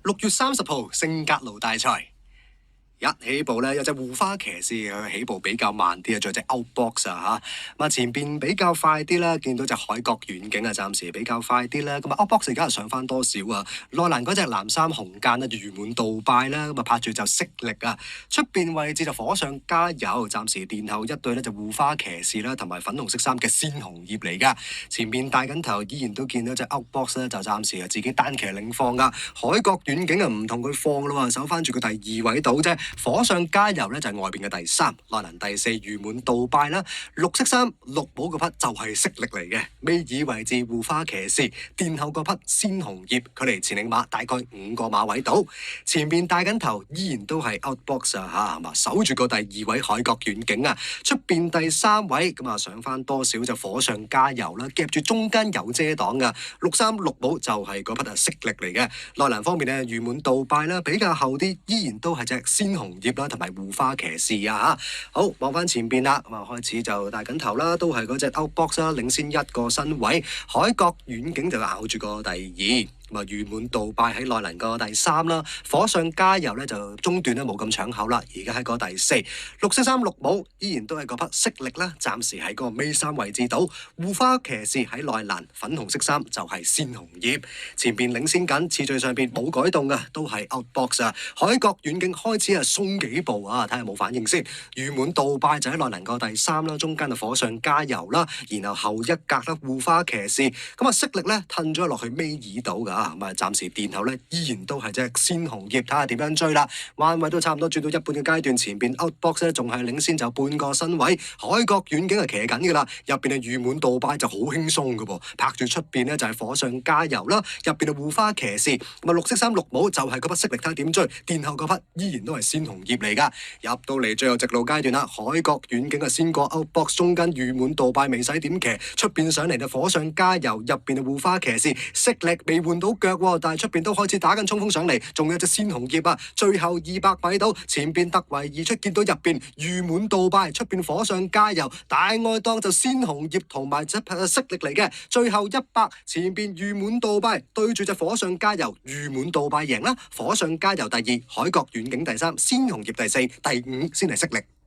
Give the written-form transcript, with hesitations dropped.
6月30號聖格盧大賽。一起步咧，有隻護花騎士，佢起步比較慢啲啊，仲有隻 Outbox 啊嚇。咁啊前邊比較快啲啦，見到隻海角遠景啊，暫時比較快啲啦。咁啊 Outbox 而家係上翻多少啊？內欄嗰隻藍衫紅間啊，譽滿杜拜啦，咁啊拍住就色力啊。出邊位置就火上加油，暫時殿後一對咧就護花騎士啦，同埋粉紅色衫嘅鮮紅葉嚟噶。前邊帶緊頭，依然都見到隻 Outbox 咧，就暫時啊自己單騎領放噶。海角遠景啊唔同佢放啦喎，守翻住個第2位度啫。火上加油咧就係外邊嘅第3，內欄第4譽滿杜拜啦，綠色衫綠帽嗰匹就係色力嚟嘅，尾二位置護花騎士，殿後嗰匹鮮紅葉，距離前領馬大概5個馬位度，前邊帶緊頭依然都係 Outbox 啊嚇，守住個第2位海角遠景啊，出邊第3位咁啊上翻多少就火上加油啦，夾住中間有遮擋噶，綠衫綠帽就係嗰匹色力嚟嘅，內欄方面咧譽滿杜拜啦比較後啲，依然都係隻鮮紅葉啦，同埋護花騎士啊嚇。好，望翻前邊啦，咁啊開始就帶緊頭啦，都係嗰隻 Outbox 啦，領先1個身位，海角遠景就咬住個第2。咁啊，譽滿杜拜喺內欄個第3啦，火上加油咧就中段咧冇咁搶口啦，而家喺個第4，綠色衫綠帽依然都係嗰匹色力啦，暫時喺個尾3位置度，護花騎士喺內欄，粉紅色衫就係鮮紅葉，前邊領先緊，次序上邊冇改動嘅，都係 Outbox 啊，海角遠景開始鬆幾步啊，睇下冇反應先，譽滿杜拜就喺內欄個第3啦，中間就火上加油啦，然後後一格啦護花騎士，咁啊色力咧褪咗落去尾二度㗎。咁啊，暫時殿後咧依然都係隻鮮紅葉，睇下點樣追啦。彎位都差唔多轉到一半嘅階段，前邊 Outbox 咧仲係領先就半個身位，海角遠景係騎緊㗎啦。入邊係譽滿杜拜就好輕鬆㗎噃，拍住出邊咧就係火上加油啦。入邊係護花騎士，咁啊綠色衫綠帽就係嗰匹色力，睇下點追。殿後嗰匹依然都係鮮紅葉嚟㗎。入到嚟最後直路階段啦，海角遠景係先過 Outbox， 中間譽滿杜拜未使點騎，出邊上嚟就火上加油，入邊係護花騎士，色力未換到腳喎，但係出邊都開始打緊衝鋒上嚟，仲有隻鮮紅葉啊！最後200米到前邊突圍而出，見到入邊譽滿杜拜，出邊火上加油，大外檔就鮮紅葉同埋隻色力嚟嘅。最後100前邊譽滿杜拜對住隻火上加油，譽滿杜拜贏啦！火上加油第2，海角遠景第3，鮮紅葉第4，第5先係色力。